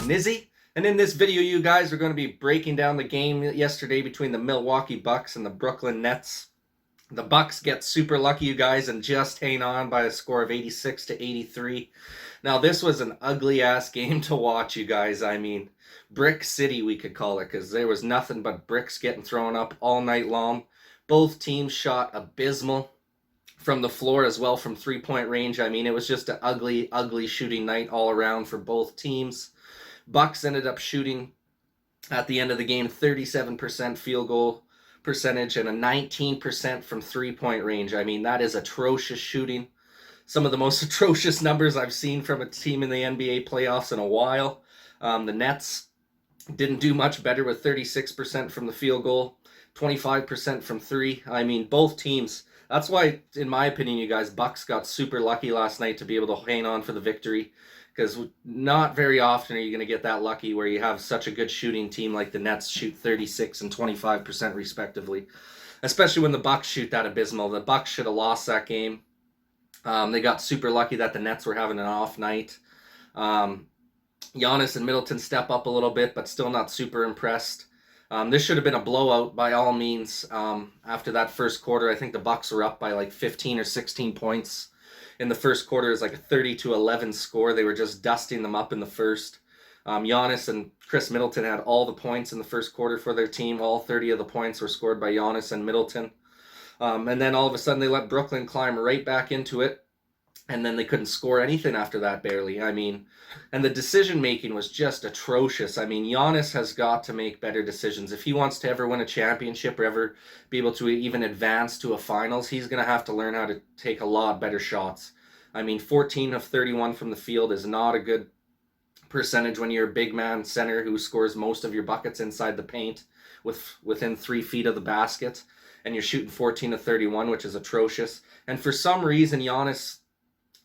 Nizzy, and in this video you guys are going to be breaking down the game yesterday between the Milwaukee Bucks and the Brooklyn Nets. The Bucks get super lucky, you guys, and just hang on by a score of 86 to 83. Now this was an ugly ass game to watch, you guys. I mean, Brick City we could call it, because there was nothing but bricks getting thrown up all night long. Both teams shot abysmal from the floor as well, from 3-point range. I mean, it was just an ugly shooting night all around for both teams. Bucks ended up shooting at the end of the game 37% field goal percentage and a 19% from 3-point range. I mean, that is atrocious shooting. Some of the most atrocious numbers I've seen from a team in the NBA playoffs in a while. The Nets didn't do much better with 36% from the field goal, 25% from three. I mean, both teams. That's why, in my opinion, you guys, Bucks got super lucky last night to be able to hang on for the victory, because not very often are you going to get that lucky where you have such a good shooting team like the Nets shoot 36 and 25% respectively, especially when the Bucks shoot that abysmal. The Bucks should have lost that game. They got super lucky that the Nets were having an off night. Giannis and Middleton step up a little bit, but still not super impressed. This should have been a blowout by all means. After that first quarter, I think the Bucks were up by like 15 or 16 points. In the first quarter, it was like a 30-11 score. They were just dusting them up in the first. Giannis and Chris Middleton had all the points in the first quarter for their team. All 30 of the points were scored by Giannis and Middleton. And then all of a sudden, they let Brooklyn climb right back into it. And then they couldn't score anything after that, barely. I mean, and the decision-making was just atrocious. I mean, Giannis has got to make better decisions. If he wants to ever win a championship or ever be able to even advance to a finals, he's going to have to learn how to take a lot better shots. I mean, 14 of 31 from the field is not a good percentage when you're a big man center who scores most of your buckets inside the paint within 3 feet of the basket. And you're shooting 14 of 31, which is atrocious. And for some reason, Giannis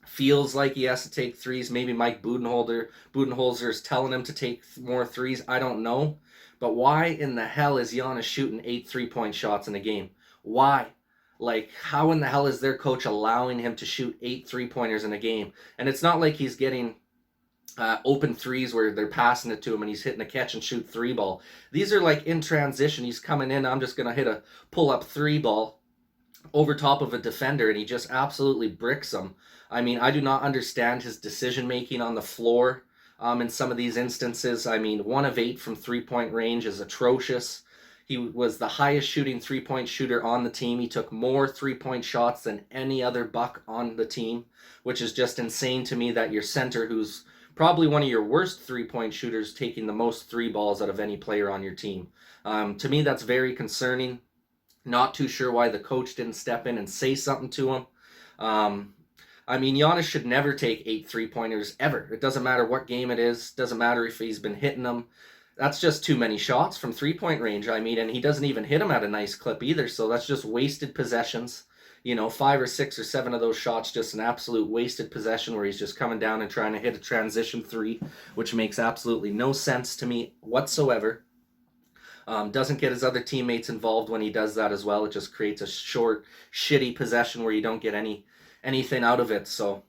feels like he has to take threes. Maybe Mike Budenholzer is telling him to take more threes. I don't know. But why in the hell is Giannis shooting 8 3-point shots in a game? Why? Like, how in the hell is their coach allowing him to shoot 8 3-pointers in a game? And it's not like he's getting open threes where they're passing it to him and he's hitting a catch and shoot 3 ball. These are like in transition. He's coming in. I'm just going to hit a pull-up 3 ball over top of a defender, and he just absolutely bricks them. I mean, I do not understand his decision-making on the floor in some of these instances. I mean, 1 of 8 from 3-point range is atrocious. He was the highest shooting 3-point shooter on the team. He took more 3-point shots than any other Buck on the team, which is just insane to me that your center, who's probably one of your worst 3-point shooters, taking the most 3 balls out of any player on your team. To me, that's very concerning. Not too sure why the coach didn't step in and say something to him. I mean, Giannis should never take 8 3-pointers ever. It doesn't matter what game it is. Doesn't matter if he's been hitting them. That's just too many shots from 3-point range. I mean, and he doesn't even hit them at a nice clip either. So that's just wasted possessions. You know, 5 or 6 or 7 of those shots, just an absolute wasted possession where he's just coming down and trying to hit a transition 3, which makes absolutely no sense to me whatsoever. Doesn't get his other teammates involved when he does that as well. It just creates a short, shitty possession where you don't get anything out of it. So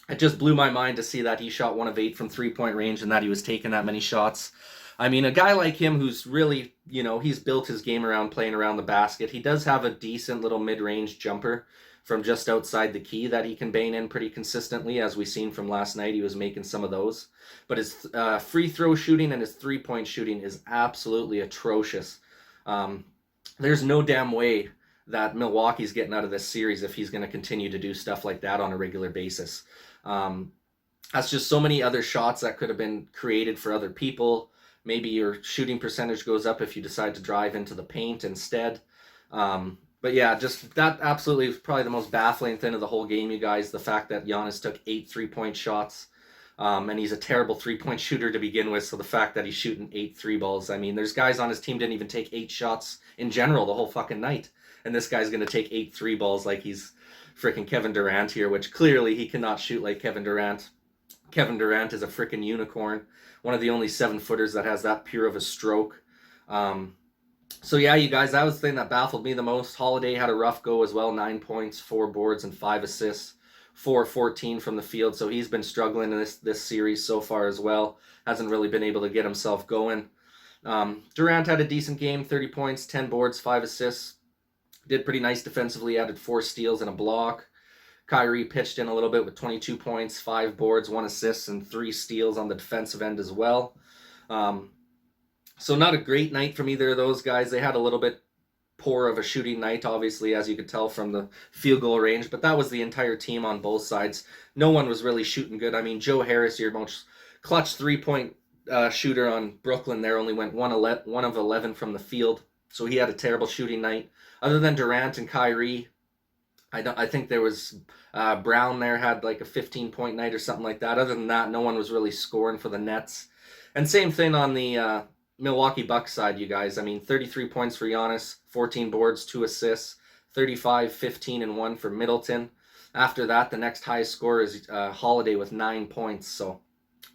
it just blew my mind to see that he shot 1 of 8 from 3-point range and that he was taking that many shots. I mean, a guy like him who's really, you know, he's built his game around playing around the basket. He does have a decent little mid-range jumper from just outside the key that he can bang in pretty consistently. As we seen from last night, he was making some of those. But his free throw shooting and his 3-point shooting is absolutely atrocious. There's no damn way that Milwaukee's getting out of this series if he's going to continue to do stuff like that on a regular basis. That's just so many other shots that could have been created for other people. Maybe your shooting percentage goes up if you decide to drive into the paint instead. But yeah, just that absolutely was probably the most baffling thing of the whole game, you guys. The fact that Giannis took 8 3-point shots, and he's a terrible 3-point shooter to begin with. So the fact that he's shooting 8 3 balls, I mean, there's guys on his team didn't even take 8 shots in general the whole fucking night. And this guy's going to take 8 3 balls like he's freaking Kevin Durant here, which clearly he cannot shoot like Kevin Durant. Kevin Durant is a freaking unicorn. One of the only 7-footers that has that pure of a stroke. So yeah, you guys, that was the thing that baffled me the most. Holiday had a rough go as well. 9 points, 4 boards, and 5 assists. 4-14 from the field, so he's been struggling in this series so far as well. Hasn't really been able to get himself going. Durant had a decent game, 30 points, 10 boards, 5 assists. Did pretty nice defensively, added 4 steals and a block. Kyrie pitched in a little bit with 22 points, 5 boards, 1 assist, and 3 steals on the defensive end as well. So not a great night from either of those guys. They had a little bit poor of a shooting night, obviously, as you could tell from the field goal range, but that was the entire team on both sides. No one was really shooting good. I mean, Joe Harris, your most clutch 3-point shooter on Brooklyn there, only went 1 of 11 from the field, so he had a terrible shooting night. Other than Durant and Kyrie, I think there was Brown there had like a 15-point night or something like that. Other than that, no one was really scoring for the Nets. And same thing on the Milwaukee Bucks side, you guys. I mean, 33 points for Giannis, 14 boards, 2 assists, 35, 15, and 1 for Middleton. After that, the next highest score is Holiday with 9 points. So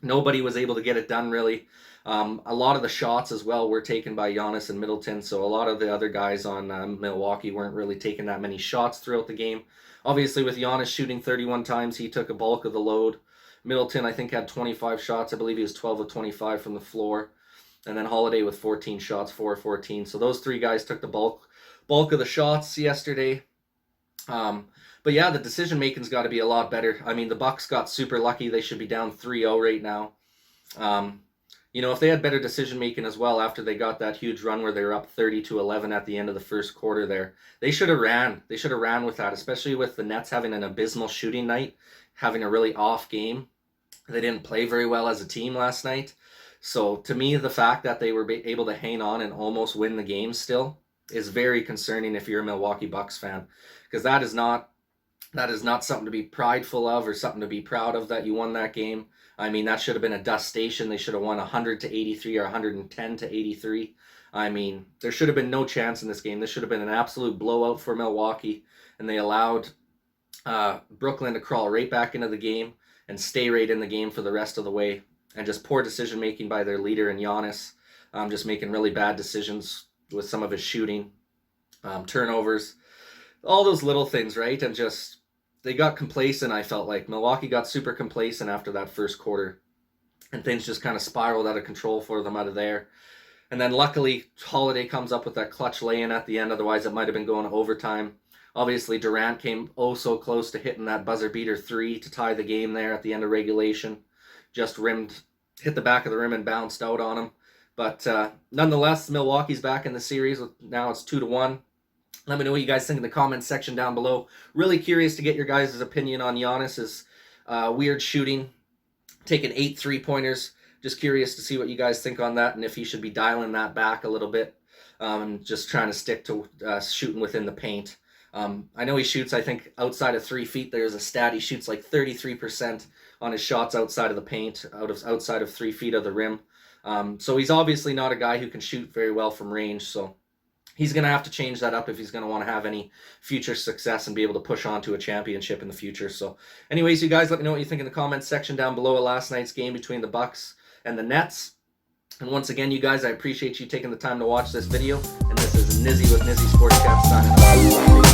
nobody was able to get it done, really. A lot of the shots as well were taken by Giannis and Middleton, so a lot of the other guys on Milwaukee weren't really taking that many shots throughout the game. Obviously, with Giannis shooting 31 times, he took a bulk of the load. Middleton, I think, had 25 shots. I believe he was 12 of 25 from the floor. And then Holiday with 14 shots, 4 of 14. So those 3 guys took the bulk of the shots yesterday. But yeah, the decision-making's got to be a lot better. I mean, the Bucks got super lucky. They should be down 3-0 right now. You know, if they had better decision-making as well after they got that huge run where they were up 30-11 at the end of the first quarter there, they should have ran. They should have ran with that, especially with the Nets having an abysmal shooting night, having a really off game. They didn't play very well as a team last night. So to me, the fact that they were able to hang on and almost win the game still is very concerning if you're a Milwaukee Bucks fan, because that is not something to be prideful of or something to be proud of that you won that game. I mean, that should have been a dust station. They should have won 100-83 or 110-83. I mean, there should have been no chance in this game. This should have been an absolute blowout for Milwaukee, and they allowed Brooklyn to crawl right back into the game and stay right in the game for the rest of the way. And just poor decision-making by their leader in Giannis, just making really bad decisions with some of his shooting, turnovers, all those little things, right? And just, they got complacent, I felt like. Milwaukee got super complacent after that first quarter, and things just kind of spiraled out of control for them out of there. And then luckily, Holiday comes up with that clutch lay-in at the end, otherwise it might have been going to overtime. Obviously, Durant came oh so close to hitting that buzzer-beater 3 to tie the game there at the end of regulation. Just hit the back of the rim and bounced out on him. But nonetheless, Milwaukee's back in the series. Now it's 2-1. Let me know what you guys think in the comments section down below. Really curious to get your guys' opinion on Giannis's weird shooting, taking 8 3-pointers. Just curious to see what you guys think on that and if he should be dialing that back a little bit. Just trying to stick to shooting within the paint. I know he shoots, I think, outside of 3 feet. There's a stat. He shoots like 33% on his shots outside of the paint, outside of 3 feet of the rim. So he's obviously not a guy who can shoot very well from range. So he's going to have to change that up if he's going to want to have any future success and be able to push on to a championship in the future. So anyways, you guys, let me know what you think in the comments section down below of last night's game between the Bucks and the Nets. And once again, you guys, I appreciate you taking the time to watch this video. And this is Nizzy with Nizzy Sports Cats signing off.